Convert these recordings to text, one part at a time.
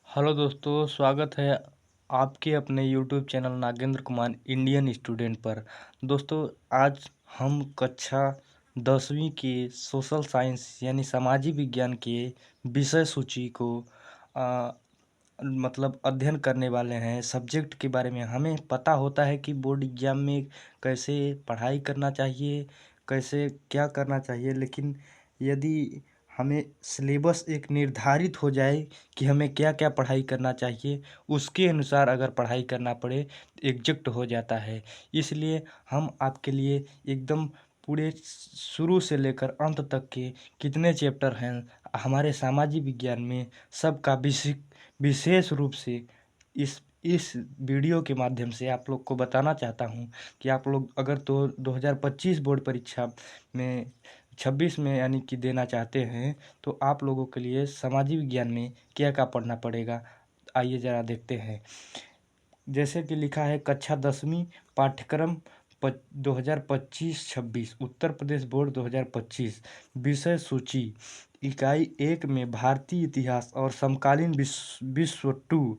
Hello दोस्तों, स्वागत है आपके अपने YouTube channel Nagendra Kumar Indian student पर। दोस्तों, आज हम कक्षा 10वीं के सोशल साइंस यानी सामाजिक विज्ञान के विषय सूची को आ, मतलब अध्ययन करने वाले हैं। सब्जेक्ट के बारे में हमें पता होता है कि बोर्ड एग्जाम में कैसे पढ़ाई करना चाहिए, कैसे क्या करना चाहिए, लेकिन यदि हमें सिलेबस एक निर्धारित हो जाए कि हमें क्या क्या पढ़ाई करना चाहिए, उसके अनुसार अगर पढ़ाई करना पड़े तो एग्जैक्ट हो जाता है। इसलिए हम आपके लिए एकदम पूरे शुरू से लेकर अंत तक के कितने चैप्टर हैं हमारे सामाजिक विज्ञान में, सबका विशेष रूप से इस वीडियो के माध्यम से आप लोग को बताना चाहता हूँ कि आप लोग अगर तो 2025 बोर्ड परीक्षा में 26 में यानी कि देना चाहते हैं, तो आप लोगों के लिए सामाजिक विज्ञान में क्या क्या पढ़ना पड़ेगा, आइए ज़रा देखते हैं। जैसे कि लिखा है कक्षा 10वीं पाठ्यक्रम 2025-26 उत्तर प्रदेश बोर्ड 2025 विषय सूची इकाई 1 में भारतीय इतिहास और समकालीन विश्व टू,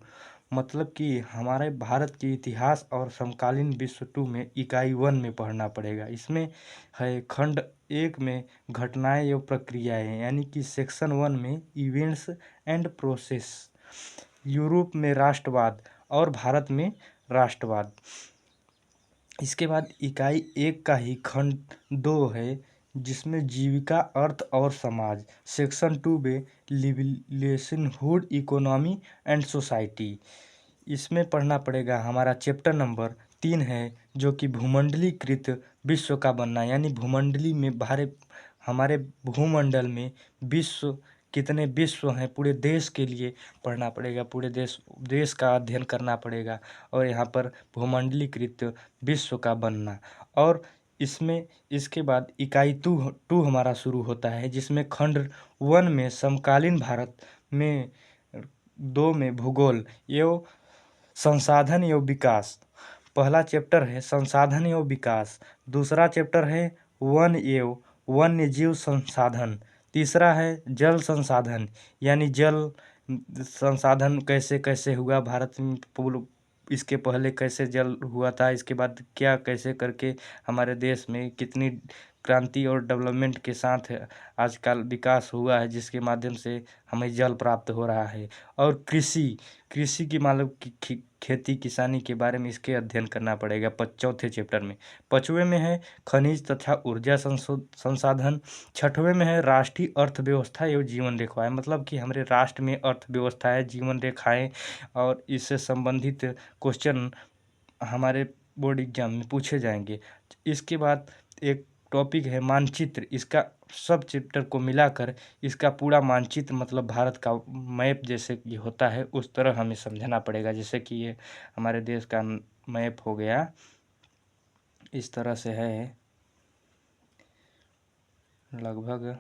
मतलब कि हमारे भारत के इतिहास और समकालीन विश्व टू में इकाई 1 में पढ़ना पड़ेगा। इसमें है खंड 1 में घटनाएं एवं प्रक्रियाएं यानी कि सेक्शन 1 में इवेंट्स एंड प्रोसेस, यूरोप में राष्ट्रवाद और भारत में राष्ट्रवाद। इसके बाद इकाई 1 का ही खंड 2 है जिसमें जीविका, अर्थ और समाज, सेक्शन 2 में लिवलीहुड, इकोनॉमी एंड सोसाइटी। इसमें पढ़ना पड़ेगा हमारा चैप्टर नंबर 3 है जो कि भूमंडलीकृत विश्व का बनना, यानी भूमंडली में हमारे भूमंडल में विश्व कितने विश्व हैं पूरे देश के लिए पढ़ना पड़ेगा, पूरे देश का अध्ययन करना पड़ेगा। और यहाँ पर भूमंडलीकृत विश्व का बनना। और इसमें इसके बाद इकाई टू हमारा शुरू होता है जिसमें खंड 1 में समकालीन भारत में, 2 में भूगोल एवं संसाधन एवं विकास। पहला चैप्टर है संसाधन एवं विकास, दूसरा चैप्टर है वन एवं वन्य जीव संसाधन, तीसरा है जल संसाधन यानी जल संसाधन कैसे कैसे हुआ भारत में, पूर्व इसके पहले कैसे जल हुआ था, इसके बाद क्या कैसे करके हमारे देश में कितनी क्रांति और डेवलपमेंट के साथ आजकल विकास हुआ है जिसके माध्यम से हमें जल प्राप्त हो रहा है। और कृषि की मालूम की खेती किसानी के बारे में इसके अध्ययन करना पड़ेगा चौथे चैप्टर में। 5वें में है खनिज तथा ऊर्जा संसाधन, 6वें में है राष्ट्रीय अर्थव्यवस्था एवं जीवन रेखाएं, मतलब कि हमारे राष्ट्र में अर्थव्यवस्था है, जीवन रेखाएं और इससे संबंधित क्वेश्चन हमारे बोर्ड एग्जाम में पूछे जाएंगे। इसके बाद एक टॉपिक है मानचित्र, इसका सब चैप्टर को मिलाकर इसका पूरा मानचित्र, मतलब भारत का मैप जैसे कि होता है उस तरह हमें समझना पड़ेगा। जैसे कि ये हमारे देश का मैप हो गया, इस तरह से है, लगभग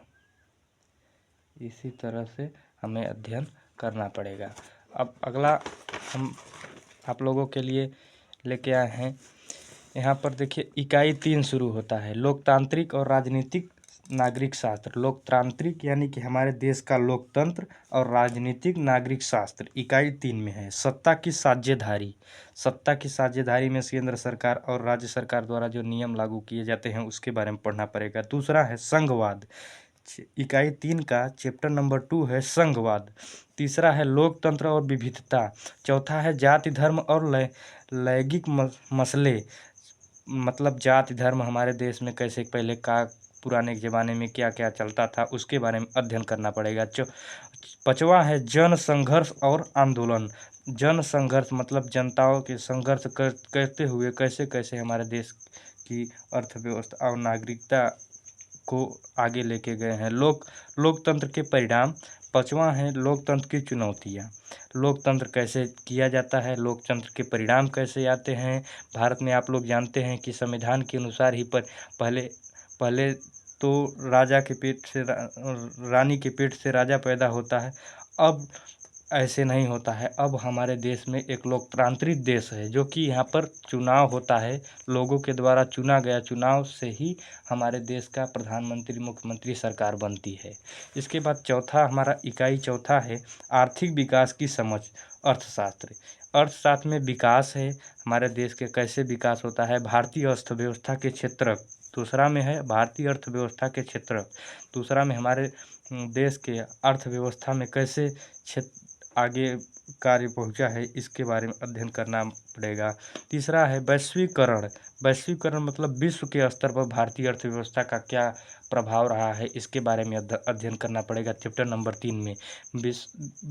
इसी तरह से हमें अध्ययन करना पड़ेगा। अब अगला हम आप लोगों के लिए लेके आए हैं, यहाँ पर देखिए इकाई 3 शुरू होता है लोकतांत्रिक और राजनीतिक नागरिक शास्त्र। लोकतांत्रिक यानी कि हमारे देश का लोकतंत्र और राजनीतिक नागरिक शास्त्र इकाई 3 में है। सत्ता की साझेदारी, सत्ता की साझेदारी में केंद्र सरकार और राज्य सरकार द्वारा जो नियम लागू किए जाते हैं उसके बारे में पढ़ना पड़ेगा। दूसरा है संघवाद, इकाई 3 का चैप्टर नंबर 2 है संघवाद। तीसरा है लोकतंत्र और विविधता, चौथा है जाति धर्म और लैंगिक मसले, मतलब जाति धर्म हमारे देश में कैसे पहले का पुराने ज़माने में क्या क्या चलता था उसके बारे में अध्ययन करना पड़ेगा। 5वां है जन संघर्ष और आंदोलन, जन संघर्ष मतलब जनताओं के संघर्ष करते हुए कैसे कैसे हमारे देश की अर्थव्यवस्था और नागरिकता को आगे लेके गए हैं। लोकतंत्र के परिणाम, 5वां है लोकतंत्र की चुनौतियाँ, लोकतंत्र कैसे किया जाता है, लोकतंत्र के परिणाम कैसे आते हैं। भारत में आप लोग जानते हैं कि संविधान के अनुसार ही पहले पहले तो राजा के पेट से रानी के पेट से राजा पैदा होता है। अब ऐसे नहीं होता है। अब हमारे देश में एक लोकतांत्रिक देश है, जो कि यहाँ पर चुनाव होता है, लोगों के द्वारा चुना गया चुनाव से ही हमारे देश का प्रधानमंत्री, मुख्यमंत्री सरकार बनती है। इसके बाद चौथा हमारा इकाई चौथा है आर्थिक विकास की समझ, अर्थशास्त्र। अर्थशास्त्र में विकास है, हमारे देश के कैसे विकास होता है, भारतीय अर्थव्यवस्था के क्षेत्र। दूसरा में है भारतीय अर्थव्यवस्था के क्षेत्र। दूसरा में हमारे देश के अर्थव्यवस्था में कैसे क्षेत्र आगे कार्य पहुंचा है, इसके बारे में अध्ययन करना पड़ेगा। तीसरा है वैश्वीकरण। वैश्वीकरण मतलब विश्व के स्तर पर भारतीय अर्थव्यवस्था का क्या प्रभाव रहा है, इसके बारे में अध्ययन करना पड़ेगा चैप्टर नंबर 3 में,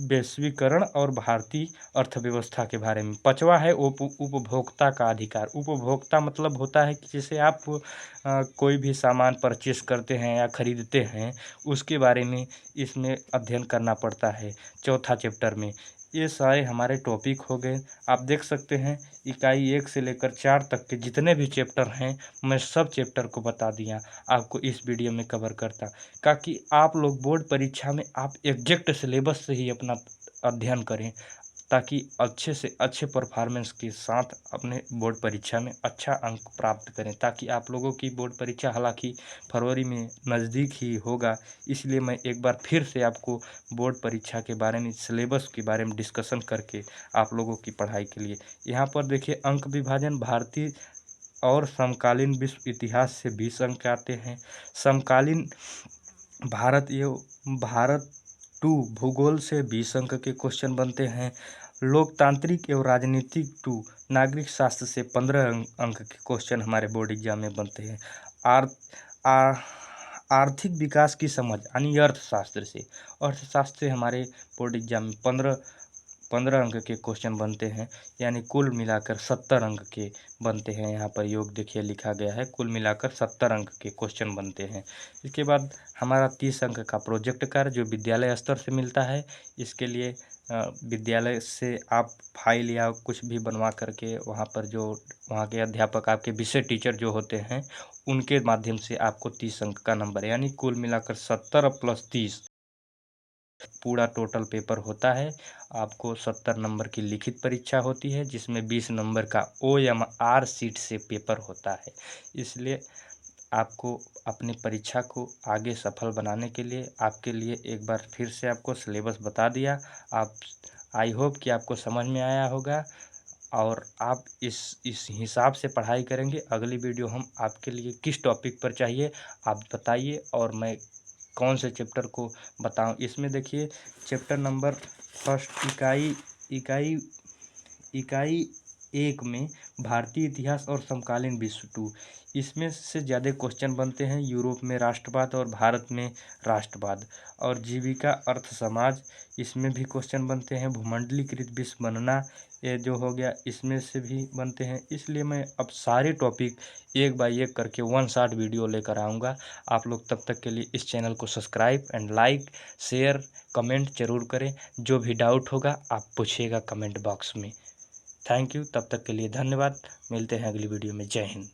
वैश्वीकरण और भारतीय अर्थव्यवस्था के बारे में। पांचवा है उपभोक्ता का अधिकार। उपभोक्ता मतलब होता है कि जैसे आप कोई भी सामान परचेस करते हैं या खरीदते हैं, उसके बारे में इसमें अध्ययन करना पड़ता है चौथा चैप्टर में। ये सारे हमारे टॉपिक हो गए। आप देख सकते हैं इकाई 1 से लेकर 4 तक के जितने भी चैप्टर हैं, मैं सब चैप्टर को बता दिया आपको इस वीडियो में कवर करता, ताकि आप लोग बोर्ड परीक्षा में आप एग्जैक्ट सिलेबस से ही अपना अध्ययन करें, ताकि अच्छे से अच्छे परफॉर्मेंस के साथ अपने बोर्ड परीक्षा में अच्छा अंक प्राप्त करें। ताकि आप लोगों की बोर्ड परीक्षा हालांकि फरवरी में नज़दीक ही होगा, इसलिए मैं एक बार फिर से आपको बोर्ड परीक्षा के बारे में, सिलेबस के बारे में डिस्कशन करके आप लोगों की पढ़ाई के लिए यहाँ पर देखिए अंक विभाजन भारतीय और समकालीन विश्व इतिहास से 20 अंक आते हैं। समकालीन भारत 2 भूगोल से 20 अंक के क्वेश्चन बनते हैं। लोकतांत्रिक एवं राजनीतिक 2 नागरिक शास्त्र से 15 अंक के क्वेश्चन हमारे बोर्ड एग्जाम में बनते हैं। आर्थिक विकास की समझ यानी अर्थशास्त्र से हमारे बोर्ड एग्जाम में 15 अंक के क्वेश्चन बनते हैं, यानी कुल मिलाकर 70 अंक के बनते हैं। यहाँ पर योग देखिए लिखा गया है, कुल मिलाकर 70 अंक के क्वेश्चन बनते हैं। इसके बाद हमारा 30 अंक का प्रोजेक्ट कार्य जो विद्यालय स्तर से मिलता है। इसके लिए विद्यालय से आप फाइल या कुछ भी बनवा करके वहाँ पर जो वहाँ के अध्यापक, आपके विषय टीचर जो होते हैं, उनके माध्यम से आपको 30 अंक का नंबर, यानी कुल मिलाकर 70 + 30 पूरा टोटल पेपर होता है। आपको 70 नंबर की लिखित परीक्षा होती है, जिसमें 20 नंबर का OMR शीट से पेपर होता है। इसलिए आपको अपनी परीक्षा को आगे सफल बनाने के लिए आपके लिए एक बार फिर से आपको सिलेबस बता दिया। आप आई होप कि आपको समझ में आया होगा और आप इस हिसाब से पढ़ाई करेंगे। अगली वीडियो हम आपके लिए किस टॉपिक पर चाहिए आप बताइए और मैं कौन से चैप्टर को बताऊं। इसमें देखिए चैप्टर नंबर फर्स्ट इकाई इकाई 1 में भारतीय इतिहास और समकालीन विश्व 2, इसमें से ज़्यादा क्वेश्चन बनते हैं यूरोप में राष्ट्रवाद और भारत में राष्ट्रवाद। और जीविका अर्थ समाज, इसमें भी क्वेश्चन बनते हैं। भूमंडलीकृत विश्व बनना, ये जो हो गया, इसमें से भी बनते हैं। इसलिए मैं अब सारे टॉपिक एक बाय एक करके 1 शॉट वीडियो लेकर आऊँगा। आप लोग तब तक के लिए इस चैनल को subscribe and like share comment जरूर करें। जो भी डाउट होगा आप पूछिएगा कमेंट बॉक्स में। थैंक यू, तब तक के लिए धन्यवाद। मिलते हैं अगली वीडियो में। जय हिंद।